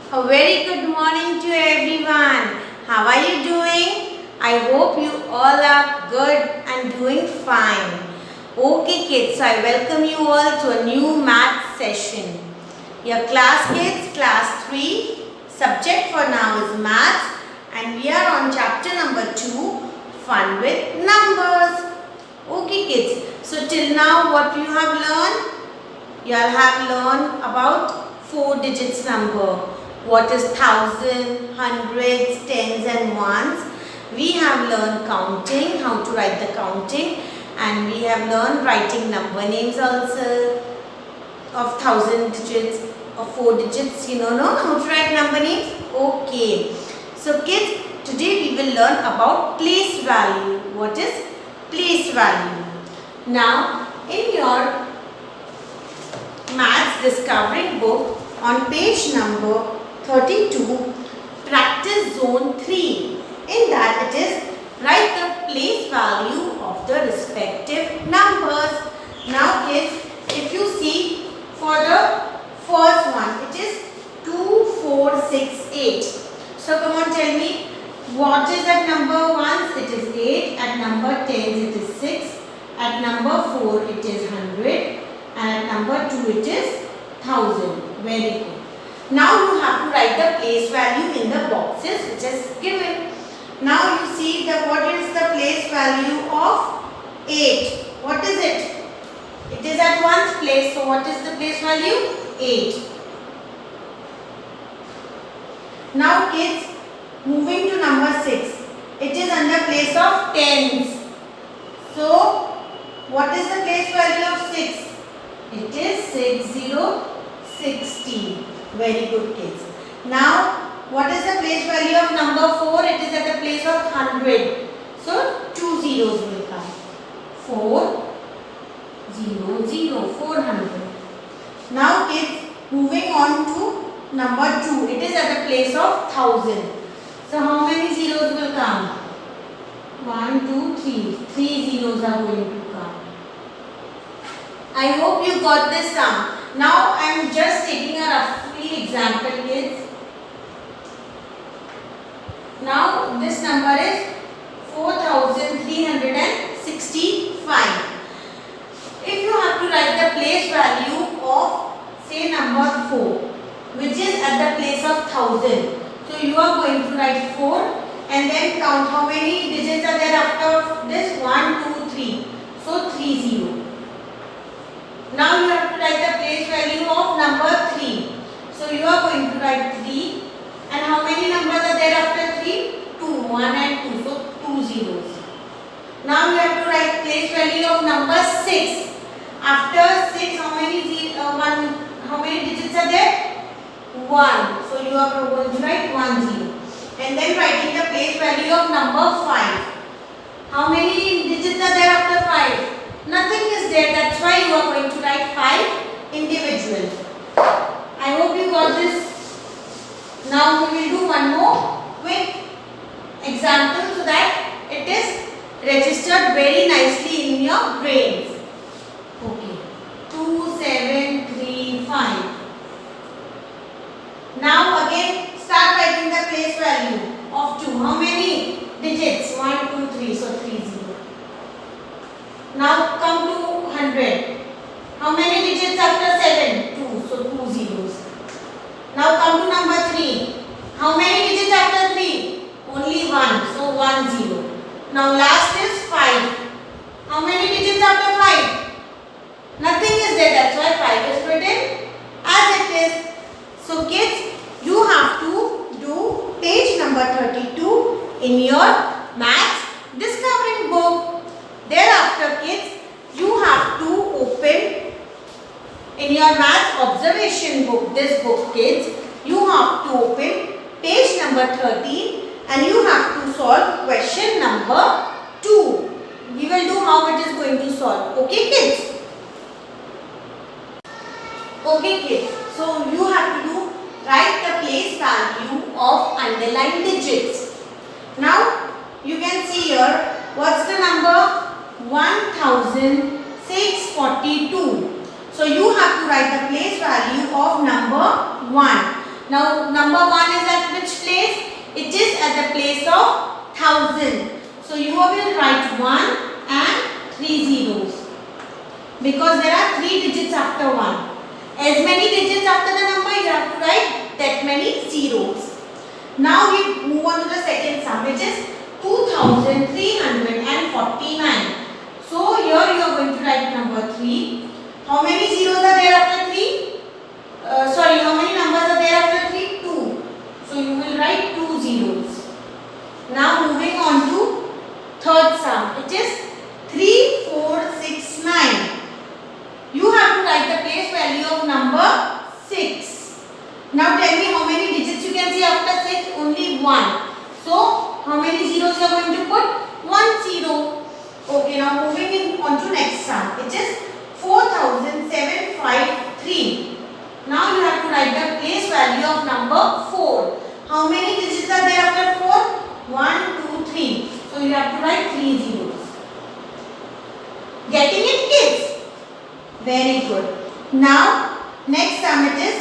A very good morning to everyone. How are you doing? I hope you all are good and doing fine. Okay kids, so I welcome you all to a new math session. Your class kids, class 3, subject for now is maths and we are on chapter number 2, fun with numbers. Okay kids, so till now what you have learned? You all have learned about 4 digits number. What is thousand, hundreds, tens and ones. We have learned counting, how to write the counting, and we have learned writing number names also of 1000 digits or 4 digits. You know how to write number names? Okay. So kids, today we will learn about place value. What is place value? Now, in your Maths Discovering book on page number 32, practice zone 3. In that it is write the place value of the respective numbers. Now kids, if you see for the first one, it is 2, 4, 6, 8. So come on, tell me, what is at number 1? It is 8. At number 10 it is 6. At number 4 it is 100. And at number 2 it is 1000. Very good. Now you have to write the place value in the boxes which is given. Now you see what is the place value of 8. What is it? It is at 1's place. So what is the place value? 8. Now kids, moving to number 6. It is under place of tens. So what is the place value of 6? It is 60. Very good kids. Now what is the place value of number 4? It is at the place of 100. So 2 zeros will come. 400. Now kids, moving on to number 2. It is at the place of 1000. So how many zeros will come? 1, 2, 3. 3 zeros are going to come. I hope you got this sum. Now I am just taking a roughly example kids. Now this number is 4365. If you have to write the place value of say number 4, which is at the place of 1000. So you are going to write 4 and then count how many digits are there after this. 1, 2, 3. So 30. Now you have to write the place value of number 3. So you are going to write 3. And how many numbers are there after 3? 2. 1 and 2. So 2 zeros. Now you have to write place value of number 6. After 6, how many digits are there? 1. So you are going to write 1 0. And then writing the place value of number 5. How many digits are there after 5? Nothing is there. That's why you are going to write 5 individual. I hope you got this. Now we will do one more quick example so that it is registered very nicely in your brains. Okay. 2735. Now again start writing the place value of 2. How many digits? 1, 2, 3. So 30. Now come to 100. How many digits after 7? 2. So 2 zeros. Now come to number 3. How many digits after 3? Only 1. So 1 0. Now last is 5. How many digits after 5? Nothing is there. That's why 5 is written as it is. So kids, you have to do page number 32 in your Maths Discovering book. Thereafter kids, you have to open in your math observation book, this book kids, you have to open page number 13 and you have to solve question number 2. We will do how it is going to solve. Okay kids? Okay kids, so you have to write the place value of underlined digits. Now you can see here, what's the number? 1642. So you have to write the place value of number 1. Now number 1 is at which place? It is at the place of 1000. So you will write 1 and 3 zeros. Because there are 3 digits after 1. As many digits after the number, you have to write that many zeros. Now we move on to the second sum, which is 2349. So here you are going to write number 3. How many zeros are there after 3? How many numbers are there after 3? 2. So you will write 2 zeros. Now moving on to third sum, it is 3469. You have to write the place value of number 6. Now tell me how many digits you can see after 6? Only 1. So how many zeros you are going to put? 1 zero. Okay, now moving on to next sum. It is 4753. Now you have to write the place value of number 4. How many digits are there after 4? 1, 2, 3. So you have to write 3 zeros. Getting it, kids? Very good. Now next sum it is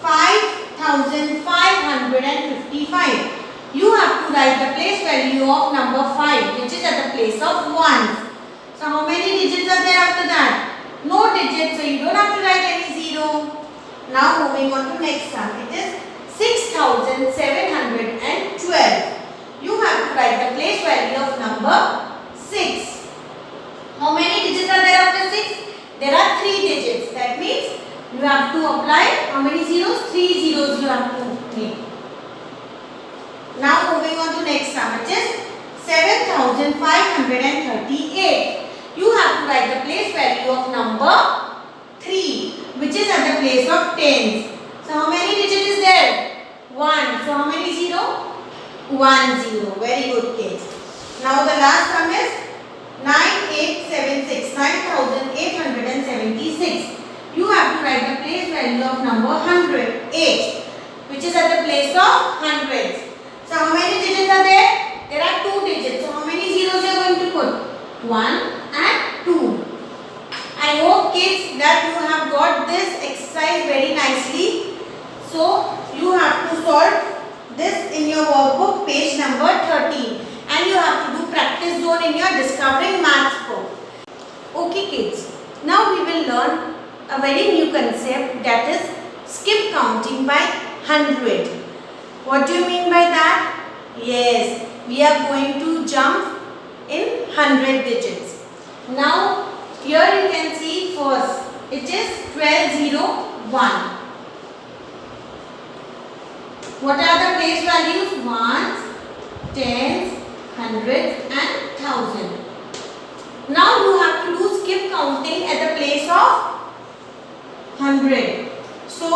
5555. You have to write the place value of number 5, which is at the place of 1. So how many digits are there after that? No digits, so you don't have to write any zero. Now moving on to next sum, it is 6712. You have to write the place value of number 6. How many digits are there after 6? There are 3 digits. That means you have to apply how many zeros? 3 zeros you have to make. Now moving on to next sum, it is 7538. You have to write the place value of number 3, which is at the place of tens. So how many digits is there? 1. So how many zero? 1 zero. Very good, kids. Now the last sum is 9876. You have to write the place value of number 108, which is at the place of hundreds. So how many digits are there? There are 2 digits. So how many zeros you are going to put? 1 and 2. I hope, kids, that you have got this exercise very nicely. So you have to solve this in your workbook, page number 13. And you have to do practice zone in your Discovering Maths book. Okay, kids. Now we will learn a very new concept, that is skip counting by 100. What do you mean by that? Yes, we are going to jump in 100 digits. Now here you can see first it is 1201. What are the place values? Ones, tens, hundreds and thousand. Now you have to do skip counting at the place of 100. So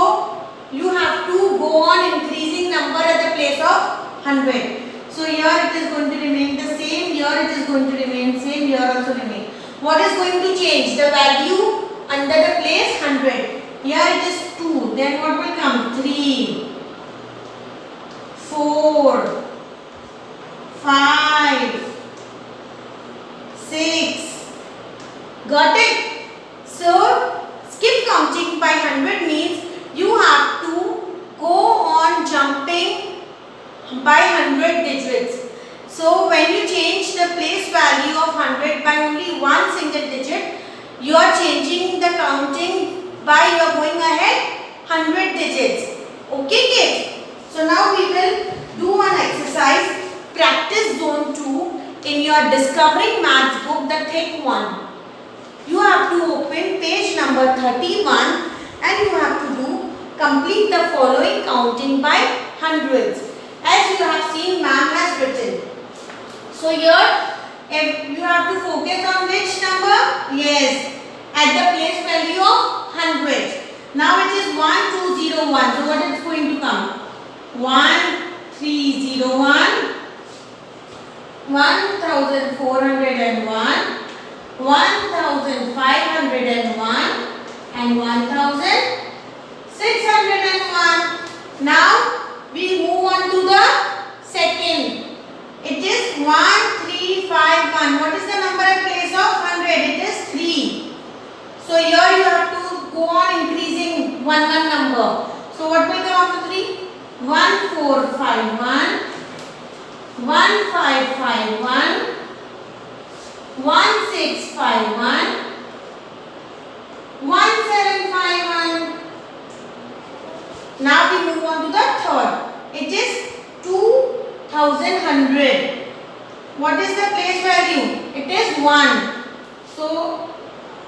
you have to go on increasing number at the place of 100. So here it is going to remain the same, here it is going to remain same, here also remain. What is going to change? The value under the place 100. Here it is 2. Then what will come? 3, 4, 5, 6. Got it? So skip counting by 100 means you have to go on jumping by 100 digits. So when you change the place value of 100 by only one single digit, you are changing the counting by, you are going ahead 100 digits. Okay, kids? So now we will do one exercise, practice zone 2 in your Discovering Maths book, the thick one. You have to open page number 31 and you have to do complete the following counting by hundreds. As you have seen, ma'am has written. So here if you have to focus on which number? Yes, at the place value of 100. Now it is 1201. So what is going to come? 1301, 1401, 1501 and 1601. Now we move on to the second. It is 1351. What is the number at place of 100? It is 3. So here you have to go on increasing one number. So what will come after 3? 1451, 1551, 1651, 1751. Now we move on to the third. It is 2100. What is the place value? It is 1. So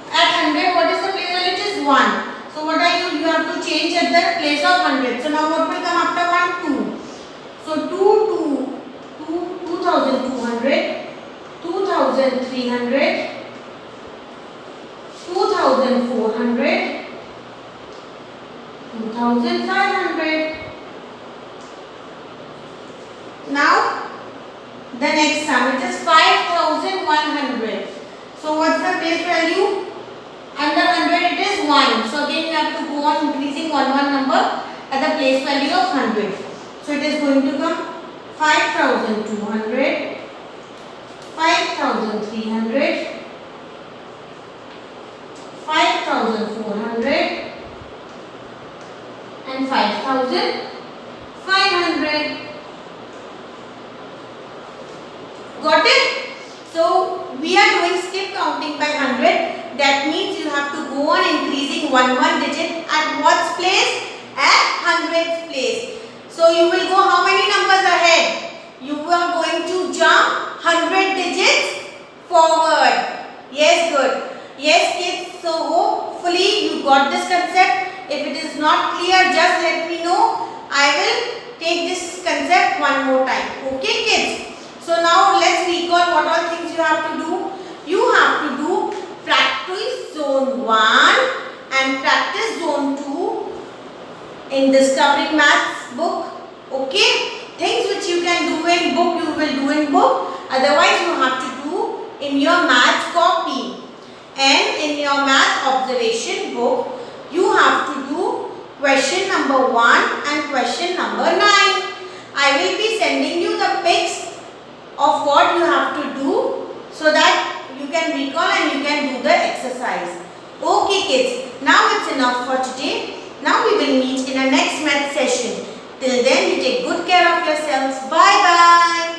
at 100, what is the place value? It is 1. So what are you? You have to change at the place of 100. So now what will come after 1? 2. So 2200, 2300, 2400, 2500. Now the next sum, it is 5100. So what's the place value? Under 100 it is 1. So again you have to go on increasing one number at the place value of 100. So it is going to come 5200, 5300, 5400 and 5500. Got it? So we are doing skip counting by 100. That means you have to go on increasing one digit at what place? At 100th place. So you will go how many numbers ahead? You are going to jump 100 digits forward. Yes, good. Yes, kids. So hopefully you got this concept. If it is not clear, just let me know. I will take this concept one more time. Okay, kids? So now let's recall what all things you have to do. You have to do practice zone 1 and practice zone 2 in Discovering Maths book. Okay? Things which you can do in book, you will do in book. Otherwise, you have to do in your maths copy. And in your math observation book, you have to do question number 1 and question number 9. I will be sending you the pics of what you have to do so that you can recall and you can do the exercise. Okay kids, now it's enough for today. Now we will meet in a next math session. Till then, you take good care of yourselves. Bye bye.